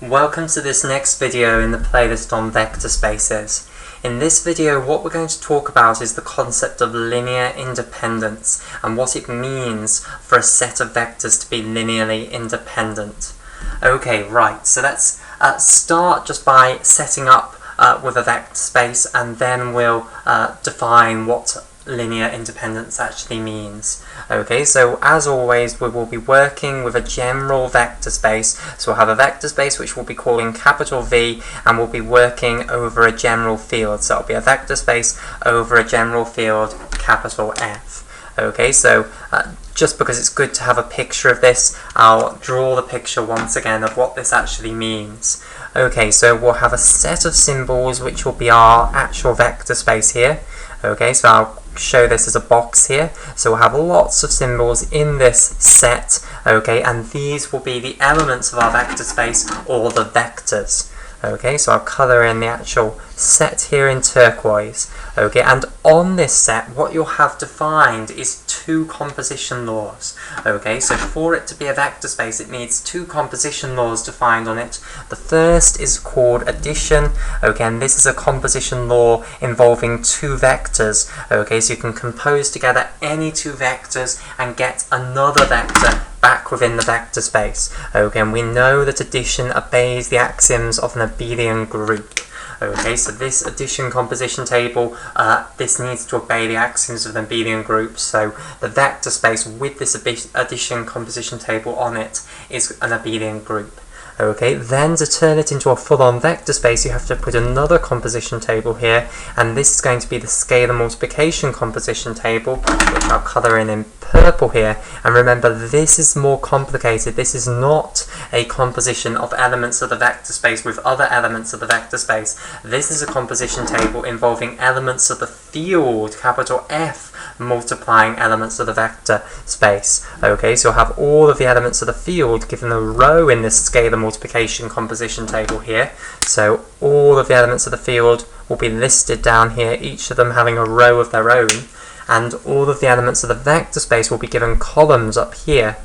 Welcome to this next video in the playlist on vector spaces. In this video, what we're going to talk about is the concept of linear independence and what it means for a set of vectors to be linearly independent. Okay, right, so let's start just by setting up with a vector space, and then we'll define what linear independence actually means. Okay, so as always we will be working with a general vector space, so we'll have a vector space which we'll be calling capital V, and we'll be working over a general field, so it'll be a vector space over a general field capital F. Okay, so just because it's good to have a picture of this, I'll draw the picture once again of what this actually means. Okay, so we'll have a set of symbols which will be our actual vector space here. Okay, so I'll show this as a box here. So we'll have lots of symbols in this set, okay, and these will be the elements of our vector space, or the vectors. Okay, so I'll colour in the actual set here in turquoise. Okay, and on this set, what you'll have defined is two composition laws. Okay, so for it to be a vector space, it needs two composition laws defined on it. The first is called addition. Okay, and this is a composition law involving two vectors. Okay, so you can compose together any two vectors and get another vector back within the vector space. Okay, and we know that addition obeys the axioms of an abelian group. Okay, so this addition composition table, this needs to obey the axioms of an abelian group, so the vector space with this addition composition table on it is an abelian group. Okay, then to turn it into a full-on vector space, you have to put another composition table here, and this is going to be the scalar multiplication composition table, which I'll colour in purple here. And remember, this is more complicated. This is not a composition of elements of the vector space with other elements of the vector space. This is a composition table involving elements of the field, capital F, multiplying elements of the vector space. Okay, so you'll have all of the elements of the field given a row in this scalar multiplication composition table here. So all of the elements of the field will be listed down here, each of them having a row of their own, and all of the elements of the vector space will be given columns up here.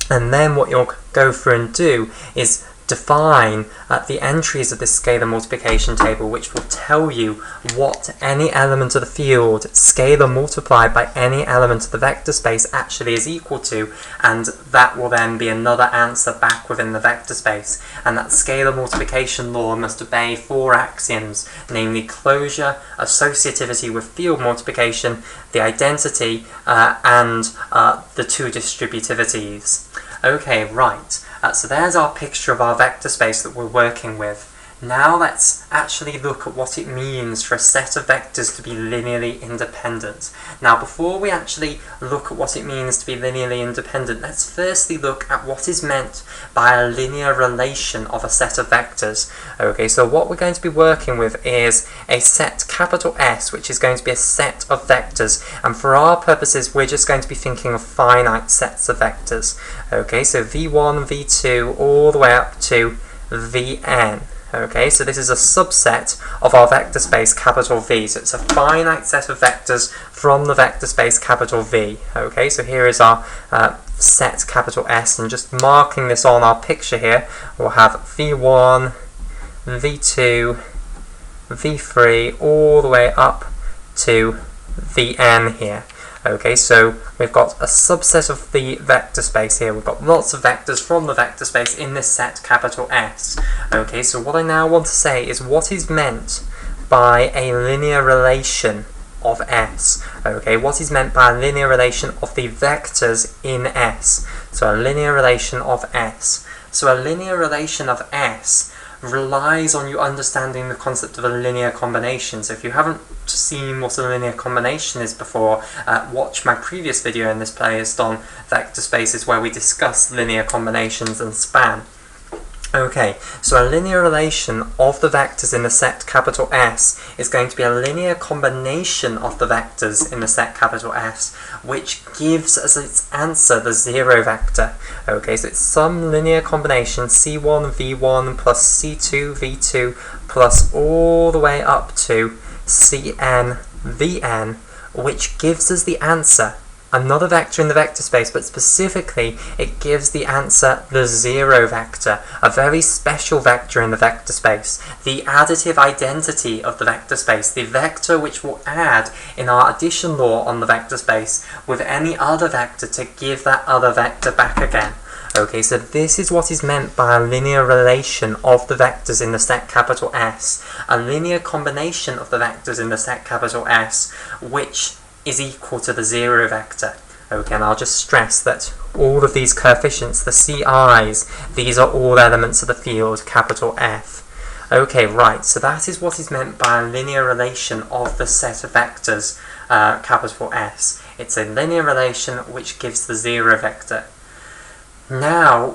And then what you'll go through and do is define the entries of this scalar multiplication table, which will tell you what any element of the field scalar multiplied by any element of the vector space actually is equal to, and that will then be another answer back within the vector space. And that scalar multiplication law must obey four axioms, namely closure, associativity with field multiplication, the identity, and the two distributivities. Okay, right. So there's our picture of our vector space that we're working with. Now let's actually look at what it means for a set of vectors to be linearly independent. Now before we actually look at what it means to be linearly independent, let's firstly look at what is meant by a linear relation of a set of vectors. Okay, so what we're going to be working with is a set capital S, which is going to be a set of vectors, and for our purposes we're just going to be thinking of finite sets of vectors. Okay, so v1, v2, all the way up to vn. Okay, so this is a subset of our vector space capital V, so it's a finite set of vectors from the vector space capital V. Okay, so here is our set capital S, and just marking this on our picture here, we'll have V1, V2, V3, all the way up to Vn here. Okay, so we've got a subset of the vector space here. We've got lots of vectors from the vector space in this set capital S. Okay, so what I now want to say is what is meant by a linear relation of S. Okay, what is meant by a linear relation of the vectors in S? So a linear relation of S. So a linear relation of S relies on you understanding the concept of a linear combination. So if you haven't seen what a linear combination is before, watch my previous video in this playlist on vector spaces where we discuss linear combinations and span. Okay, so a linear relation of the vectors in the set capital S is going to be a linear combination of the vectors in the set capital S, which gives as its answer the zero vector. Okay, so it's some linear combination c1 v1 plus c2 v2 plus all the way up to cn vn, which gives us the answer another vector in the vector space, but specifically it gives the answer the 0 vector, a very special vector in the vector space, the additive identity of the vector space, the vector which will add in our addition law on the vector space with any other vector to give that other vector back again. Okay, so this is what is meant by a linear relation of the vectors in the set capital S, a linear combination of the vectors in the set capital S, which is equal to the 0 vector. Okay, and I'll just stress that all of these coefficients, the CI's, these are all elements of the field capital F. Okay, right, so that is what is meant by a linear relation of the set of vectors capital S. It's a linear relation which gives the 0 vector. Now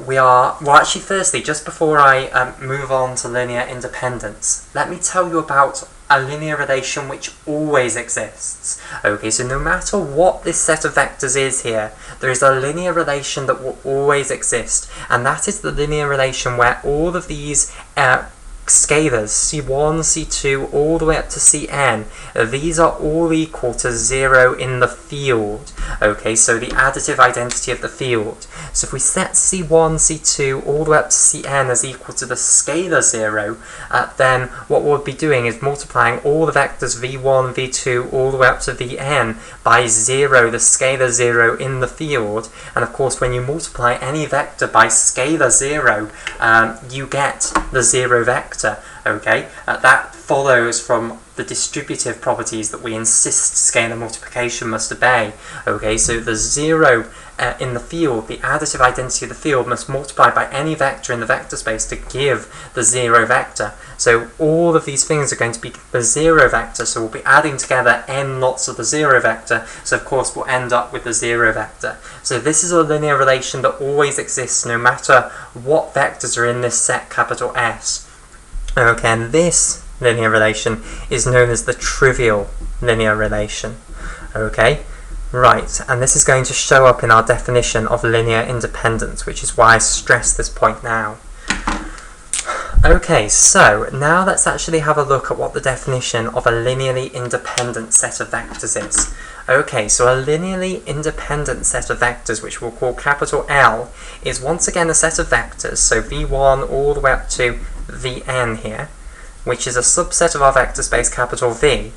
actually firstly, just before I move on to linear independence, let me tell you about a linear relation which always exists. Okay, so no matter what this set of vectors is here, there is a linear relation that will always exist, and that is the linear relation where all of these scalars, C1, C2, all the way up to Cn, these are all equal to 0 in the field. Okay, so the additive identity of the field. So if we set C1, C2, all the way up to Cn as equal to the scalar 0, then what we'll be doing is multiplying all the vectors v1, v2, all the way up to vn by 0, the scalar 0 in the field. And of course, when you multiply any vector by scalar 0, you get the 0 vector. Okay, that follows from the distributive properties that we insist scalar multiplication must obey. Okay, so the 0 in the field, the additive identity of the field, must multiply by any vector in the vector space to give the 0 vector. So all of these things are going to be the 0 vector, so we'll be adding together n lots of the 0 vector, so of course we'll end up with the 0 vector. So this is a linear relation that always exists no matter what vectors are in this set capital S. Okay, and this linear relation is known as the trivial linear relation. Okay, right, and this is going to show up in our definition of linear independence, which is why I stress this point now. Okay, so now let's actually have a look at what the definition of a linearly independent set of vectors is. Okay, so a linearly independent set of vectors, which we'll call capital L, is once again a set of vectors, so v1 all the way up to vn here, which is a subset of our vector space capital V,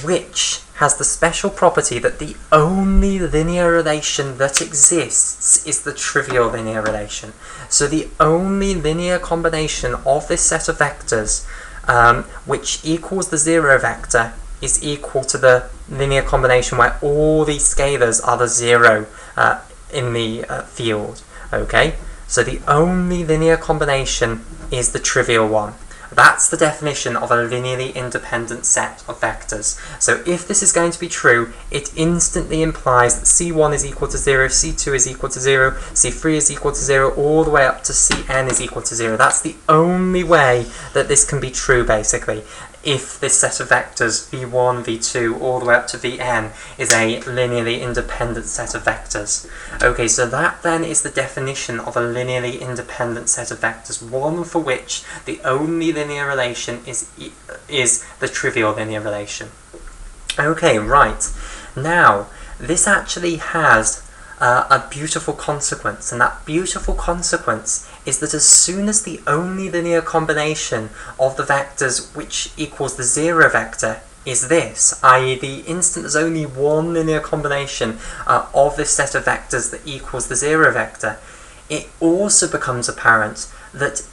which has the special property that the only linear relation that exists is the trivial linear relation. So the only linear combination of this set of vectors which equals the 0 vector is equal to the linear combination where all these scalars are the 0 in the field. Okay, so the only linear combination is the trivial one. That's the definition of a linearly independent set of vectors. So if this is going to be true, it instantly implies that C1 is equal to 0, C2 is equal to 0, C3 is equal to 0, all the way up to Cn is equal to 0. That's the only way that this can be true, basically, if this set of vectors, v1, v2, all the way up to vn, is a linearly independent set of vectors. Okay, so that then is the definition of a linearly independent set of vectors, one for which the only linear relation is the trivial linear relation. Okay, right. Now, this actually has a beautiful consequence, and that beautiful consequence is that as soon as the only linear combination of the vectors which equals the 0 vector is this, i.e. the instant there's only one linear combination of this set of vectors that equals the 0 vector, it also becomes apparent that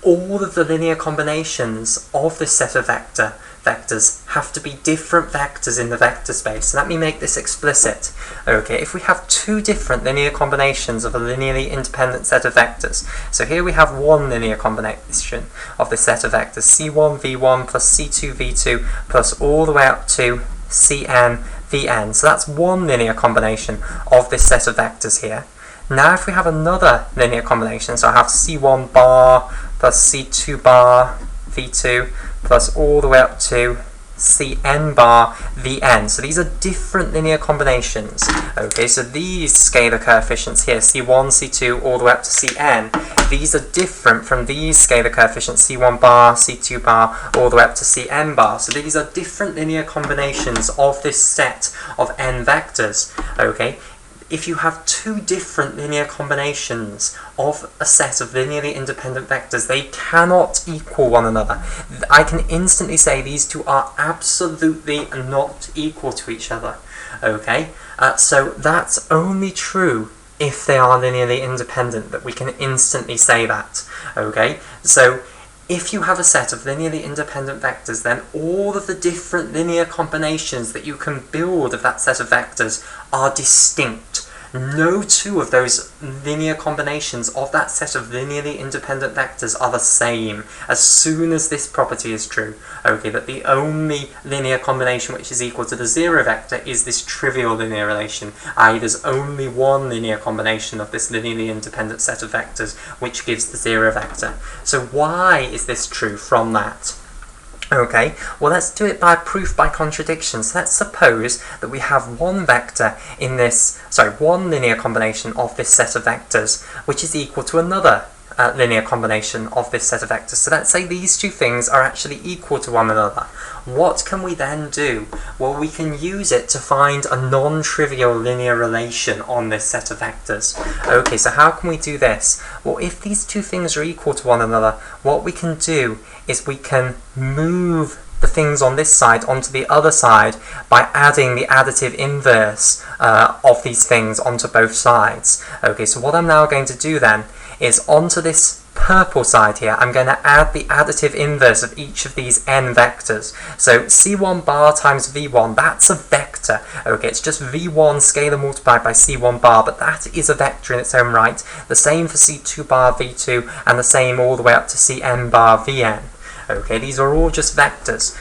all of the linear combinations of this set of vectors have to be different vectors in the vector space. So let me make this explicit. Okay, if we have two different linear combinations of a linearly independent set of vectors, so here we have one linear combination of this set of vectors, c1 v1 plus c2 v2 plus all the way up to cn vn. So that's one linear combination of this set of vectors here. Now if we have another linear combination, so I have c1 bar plus c2 bar v2 plus all the way up to cn bar vn. So these are different linear combinations. Okay, so these scalar coefficients here, c1, c2, all the way up to cn, these are different from these scalar coefficients, C1 bar, C2 bar, all the way up to Cn bar. So these are different linear combinations of this set of n vectors, okay? If you have two different linear combinations of a set of linearly independent vectors, they cannot equal one another. I can instantly say these two are absolutely not equal to each other, okay? So that's only true if they are linearly independent, that we can instantly say that, okay? So if you have a set of linearly independent vectors, then all of the different linear combinations that you can build of that set of vectors are distinct. No two of those linear combinations of that set of linearly independent vectors are the same as soon as this property is true. Okay, that the only linear combination which is equal to the zero vector is this trivial linear relation, i.e. there's only one linear combination of this linearly independent set of vectors which gives the zero vector. So why is this true from that? Okay, well let's do it by proof by contradiction. So let's suppose that we have one vector in this, one linear combination of this set of vectors, which is equal to another linear combination of this set of vectors. So let's say these two things are actually equal to one another. What can we then do? Well, we can use it to find a non-trivial linear relation on this set of vectors. Okay, so how can we do this? Well, if these two things are equal to one another, what we can do is we can move the things on this side onto the other side by adding the additive inverse of these things onto both sides. Okay, so what I'm now going to do then is onto this purple side here, I'm going to add the additive inverse of each of these n vectors. So C1 bar times V1, that's a vector. Okay, it's just V1 scalar multiplied by C1 bar, but that is a vector in its own right. The same for C2 bar V2, and the same all the way up to Cn bar Vn. Okay, these are all just vectors.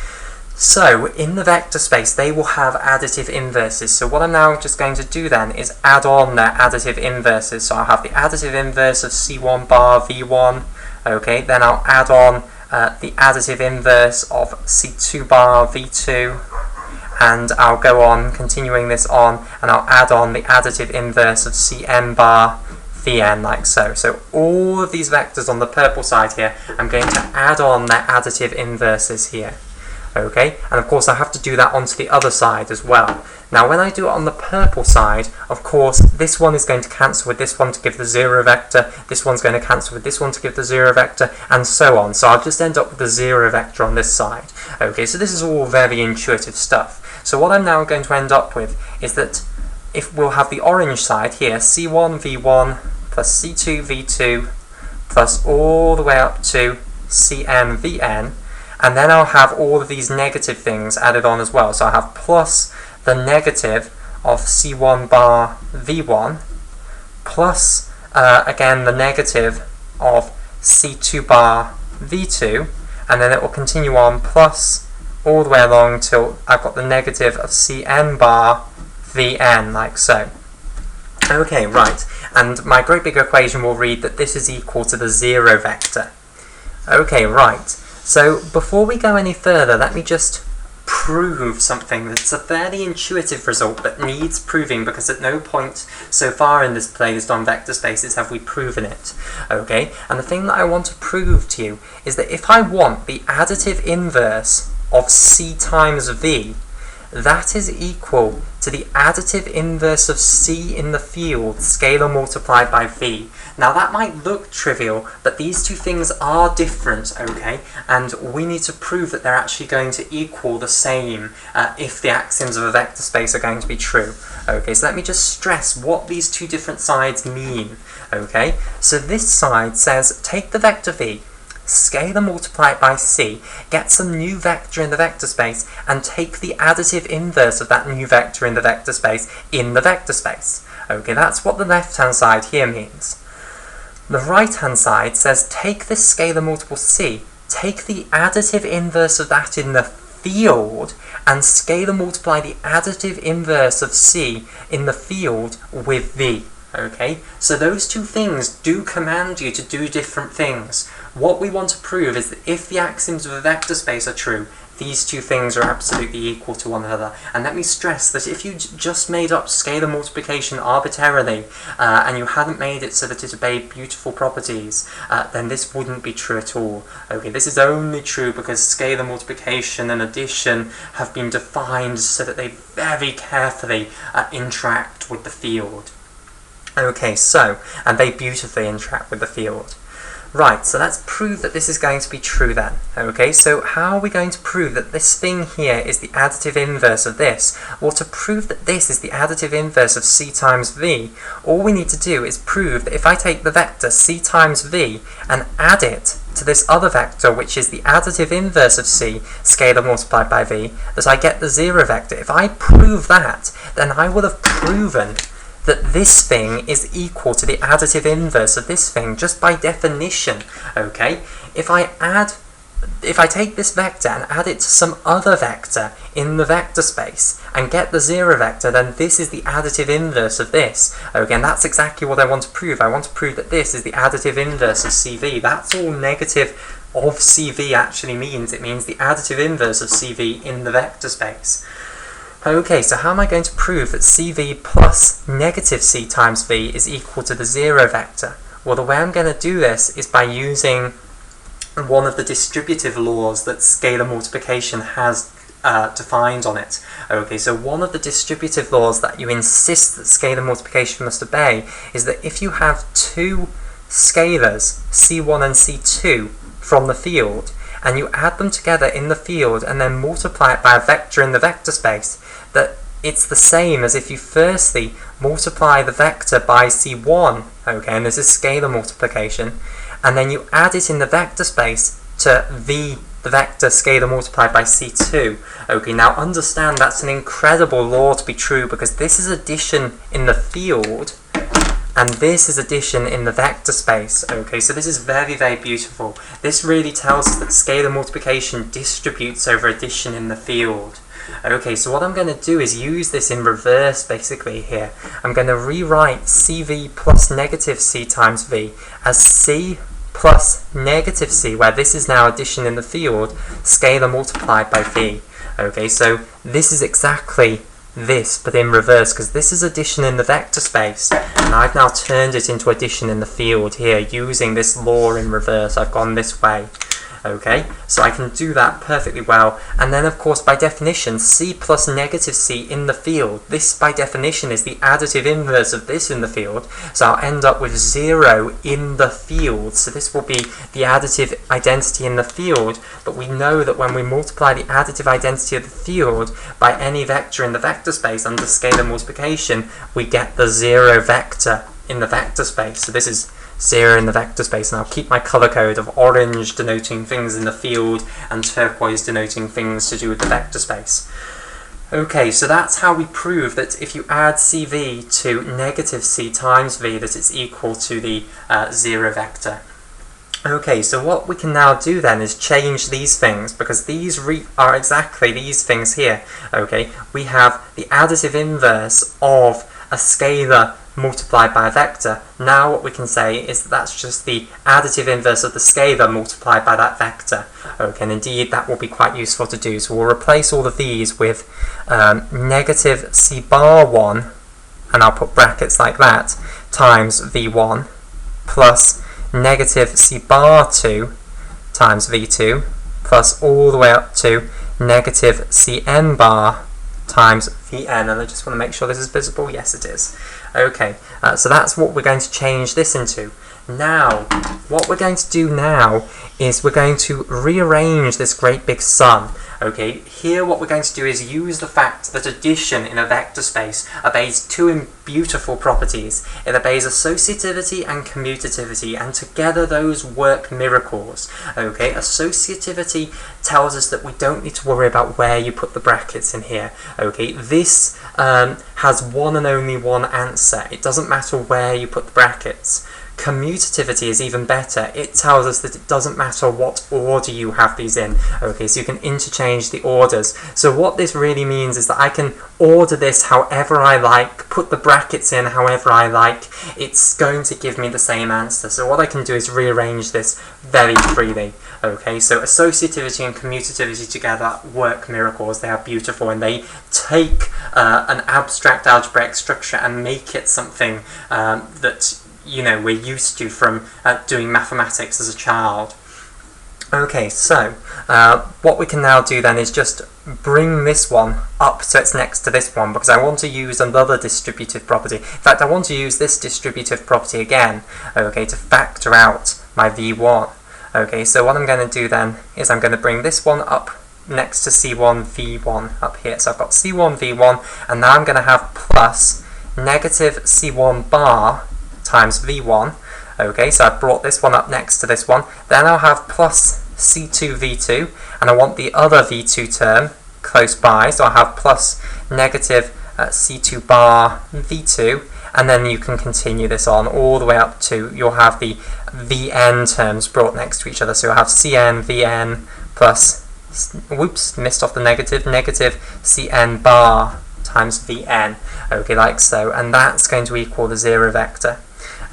So, in the vector space, they will have additive inverses. So what I'm now just going to do then is add on their additive inverses. So I'll have the additive inverse of C1 bar V1. Okay, then I'll add on the additive inverse of C2 bar V2. And I'll go on, continuing this on, and I'll add on the additive inverse of Cn bar Vn, like so. So all of these vectors on the purple side here, I'm going to add on their additive inverses here. Okay, and of course I have to do that onto the other side as well. Now when I do it on the purple side, of course this one is going to cancel with this one to give the zero vector, this one's going to cancel with this one to give the zero vector, and so on. So I'll just end up with the zero vector on this side. Okay, so this is all very intuitive stuff. So what I'm now going to end up with is that if we'll have the orange side here, C1 V1 plus C2 V2 plus all the way up to Cn Vn, and then I'll have all of these negative things added on as well. So I'll have plus the negative of C1 bar V1 plus, again, the negative of C2 bar V2, and then it will continue on plus all the way along till I've got the negative of Cn bar Vn, like so. Okay, right, and my great big equation will read that this is equal to the zero vector. Okay, right. So before we go any further, let me just prove something that's a fairly intuitive result but needs proving, because at no point so far in this playlist on vector spaces have we proven it. Okay, and the thing that I want to prove to you is that if I want the additive inverse of C times V, that is equal to the additive inverse of C in the field scalar multiplied by V. Now that might look trivial, but these two things are different, okay? And we need to prove that they're actually going to equal the same if the axioms of a vector space are going to be true. Okay, so let me just stress what these two different sides mean. Okay, so this side says take the vector V, scalar multiply it by C, get some new vector in the vector space, and take the additive inverse of that new vector in the vector space in the vector space. Okay, that's what the left-hand side here means. The right-hand side says take this scalar multiple C, take the additive inverse of that in the field, and scalar multiply the additive inverse of C in the field with V. Okay, so those two things do command you to do different things. What we want to prove is that if the axioms of a vector space are true, these two things are absolutely equal to one another. And let me stress that if you just made up scalar multiplication arbitrarily, and you hadn't made it so that it obeyed beautiful properties, then this wouldn't be true at all. Okay, this is only true because scalar multiplication and addition have been defined so that they very carefully interact with the field. Okay, so, and they beautifully interact with the field. Right, so let's prove that this is going to be true then. Okay, so how are we going to prove that this thing here is the additive inverse of this? Well, to prove that this is the additive inverse of c times v, all we need to do is prove that if I take the vector c times v and add it to this other vector, which is the additive inverse of c, scalar multiplied by v, that I get the 0 vector. If I prove that, then I will have proven that this thing is equal to the additive inverse of this thing, just by definition. Okay, if I take this vector and add it to some other vector in the vector space and get the 0 vector, then this is the additive inverse of this. Okay, and that's exactly what I want to prove. I want to prove that this is the additive inverse of CV. That's all negative of CV actually means. It means the additive inverse of CV in the vector space. Okay, so how am I going to prove that CV plus negative c times v is equal to the 0 vector? Well, the way I'm going to do this is by using one of the distributive laws that scalar multiplication has defined on it. Okay, so one of the distributive laws that you insist that scalar multiplication must obey is that if you have two scalars, c1 and c2, from the field, and you add them together in the field and then multiply it by a vector in the vector space, that it's the same as if you firstly multiply the vector by c1, okay, and this is scalar multiplication, and then you add it in the vector space to v, the vector scalar multiplied by c2. Okay, now understand that's an incredible law to be true, because this is addition in the field, and this is addition in the vector space. Okay, so this is very, very beautiful. This really tells us that scalar multiplication distributes over addition in the field. Okay, so what I'm going to do is use this in reverse basically here. I'm going to rewrite CV plus negative c times v as c plus negative c, where this is now addition in the field, scalar multiplied by v. Okay, so this is exactly this, but in reverse, because this is addition in the vector space, and I've now turned it into addition in the field here, using this law in reverse. I've gone this way. Okay, so I can do that perfectly well. And then, of course, by definition, c plus negative c in the field, this by definition is the additive inverse of this in the field, so I'll end up with 0 in the field. So this will be the additive identity in the field, but we know that when we multiply the additive identity of the field by any vector in the vector space under scalar multiplication, we get the 0 vector in the vector space. So this is 0 in the vector space, and I'll keep my colour code of orange denoting things in the field and turquoise denoting things to do with the vector space. Okay, so that's how we prove that if you add CV to negative c times v, that it's equal to the 0 vector. Okay, so what we can now do then is change these things, because these are exactly these things here. Okay, we have the additive inverse of a scalar multiplied by a vector. Now what we can say is that that's just the additive inverse of the scalar multiplied by that vector. Okay, and indeed that will be quite useful to do. So we'll replace all of these with negative c bar 1, and I'll put brackets like that, times v1, plus negative c bar 2 times v2, plus all the way up to negative cn bar times vn, and I just want to make sure this is visible. Yes, it is. Okay, so that's what we're going to change this into. Now, what we're going to do now is we're going to rearrange this great big sum. Okay, here what we're going to do is use the fact that addition in a vector space obeys two beautiful properties. It obeys associativity and commutativity, and together those work miracles. Okay, associativity tells us that we don't need to worry about where you put the brackets in here. Okay, this has one and only one answer. It doesn't matter where you put the brackets. Commutativity is even better. It tells us that it doesn't matter what order you have these in. Okay, so you can interchange the orders. So what this really means is that I can order this however I like, put the brackets in however I like. It's going to give me the same answer. So what I can do is rearrange this very freely. Okay, so associativity and commutativity together work miracles. They are beautiful, and they take an abstract algebraic structure and make it something that we're used to from doing mathematics as a child. Okay, so what we can now do then is just bring this one up so it's next to this one, because I want to use another distributive property. In fact, I want to use this distributive property again, okay, to factor out my v1. Okay, so what I'm going to do then is I'm going to bring this one up next to c1 v1 up here. So I've got c1 v1, and now I'm going to have plus negative c1 bar times v1. Okay, so I've brought this one up next to this one. Then I'll have plus c2 v2, and I want the other v2 term close by, so I'll have plus negative c2 bar v2, and then you can continue this on all the way up to, you'll have the vn terms brought next to each other. So you'll have cn vn plus, whoops, missed off the negative cn bar times vn, okay, like so, and that's going to equal the 0 vector.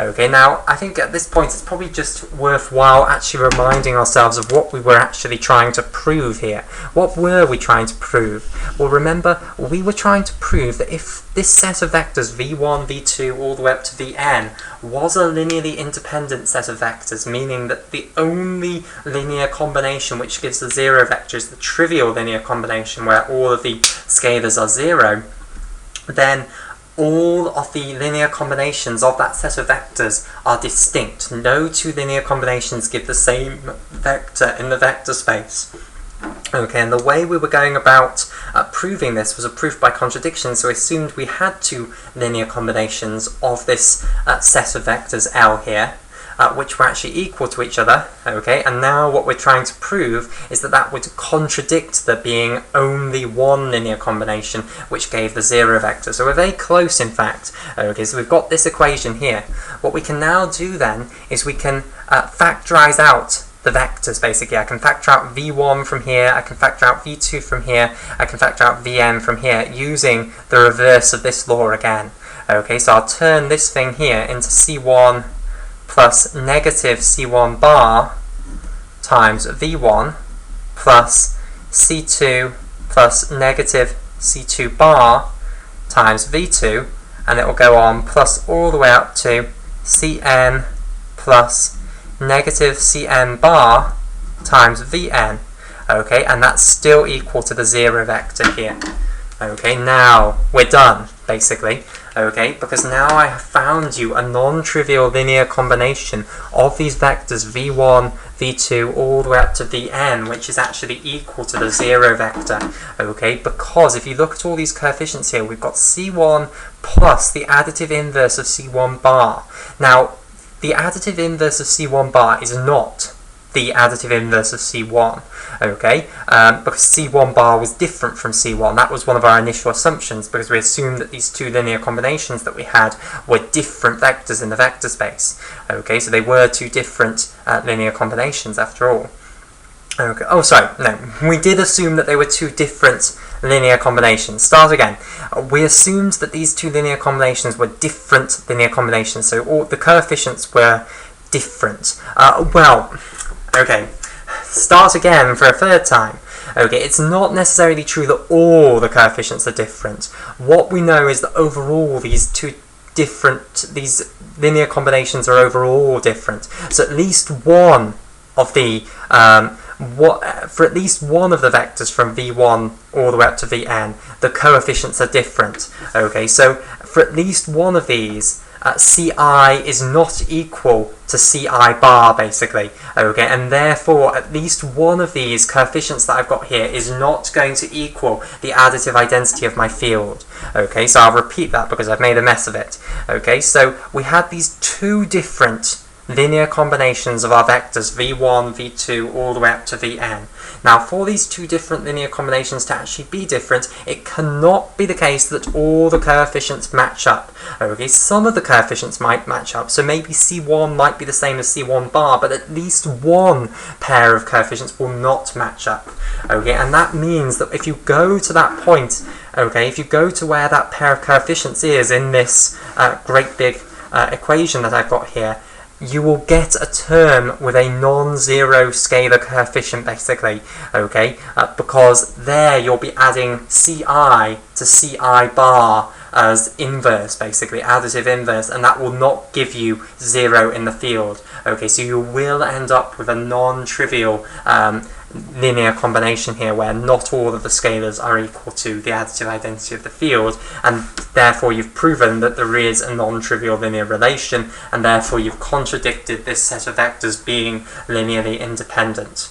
Okay, now I think at this point it's probably just worthwhile actually reminding ourselves of what we were actually trying to prove here. What were we trying to prove? Well, remember, we were trying to prove that if this set of vectors v1, v2, all the way up to vn was a linearly independent set of vectors, meaning that the only linear combination which gives the 0 vector is the trivial linear combination where all of the scalars are 0, then all of the linear combinations of that set of vectors are distinct. No two linear combinations give the same vector in the vector space. Okay, and the way we were going about proving this was a proof by contradiction, so we assumed we had two linear combinations of this set of vectors L here, which were actually equal to each other, okay, and now what we're trying to prove is that that would contradict there being only one linear combination which gave the 0 vector. So we're very close, in fact. Okay, so we've got this equation here. What we can now do then is we can factorize out the vectors, basically. I can factor out v1 from here, I can factor out v2 from here, I can factor out vn from here, using the reverse of this law again. Okay, so I'll turn this thing here into c1 plus negative c1 bar times v1 plus c2 plus negative c2 bar times v2, and it will go on plus all the way up to cn plus negative cn bar times vn. Okay, and that's still equal to the 0 vector here. Okay, now we're done, basically. Okay, because now I have found you a non-trivial linear combination of these vectors v1, v2, all the way up to vn, which is actually equal to the 0 vector. Okay, because if you look at all these coefficients here, we've got c1 plus the additive inverse of c1 bar. Now, the additive inverse of c1 bar is not the additive inverse of c1, okay, because c1 bar was different from c1. That was one of our initial assumptions, because we assumed that these two linear combinations that we had were different vectors in the vector space. Okay, so they were two different linear combinations after all. Okay. Oh, sorry, no, we did assume that they were two different linear combinations. Start again. We assumed that these two linear combinations were different linear combinations, so all the coefficients were different. Okay, start again for a third time. Okay, it's not necessarily true that all the coefficients are different. What we know is that overall these linear combinations are overall different. So at least one of the for at least one of the vectors from v1 all the way up to vn, the coefficients are different. Okay, so for at least one of these, ci is not equal to ci bar, basically. Okay, and therefore at least one of these coefficients that I've got here is not going to equal the additive identity of my field. Okay, so I'll repeat that because I've made a mess of it. Okay, so we had these two different linear combinations of our vectors v1, v2, all the way up to vn. Now, for these two different linear combinations to actually be different, it cannot be the case that all the coefficients match up. Okay, some of the coefficients might match up, so maybe C1 might be the same as C1 bar, but at least one pair of coefficients will not match up. Okay, and that means that if you go to that point, okay, if you go to where that pair of coefficients is in this great big equation that I've got here, you will get a term with a non-zero scalar coefficient, basically, okay, because there you'll be adding Ci to Ci bar as inverse, basically, additive inverse, and that will not give you 0 in the field. Okay, so you will end up with a non-trivial linear combination here where not all of the scalars are equal to the additive identity of the field, and therefore you've proven that there is a non-trivial linear relation, and therefore you've contradicted this set of vectors being linearly independent.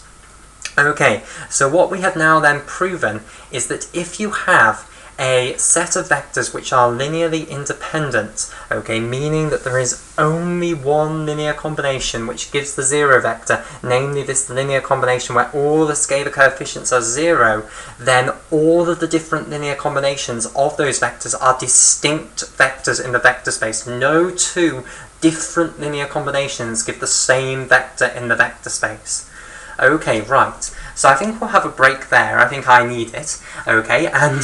Okay, so what we have now then proven is that if you have a set of vectors which are linearly independent, okay, meaning that there is only one linear combination which gives the 0 vector, namely this linear combination where all the scalar coefficients are 0, then all of the different linear combinations of those vectors are distinct vectors in the vector space. No two different linear combinations give the same vector in the vector space. Okay, right. So I think we'll have a break there. I think I need it. Okay, and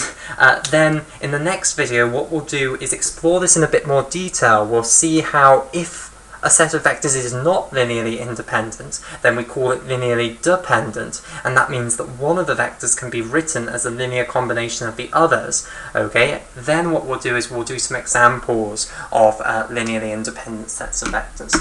then in the next video what we'll do is explore this in a bit more detail. We'll see how if a set of vectors is not linearly independent, then we call it linearly dependent, and that means that one of the vectors can be written as a linear combination of the others. Okay, then what we'll do is we'll do some examples of linearly independent sets of vectors.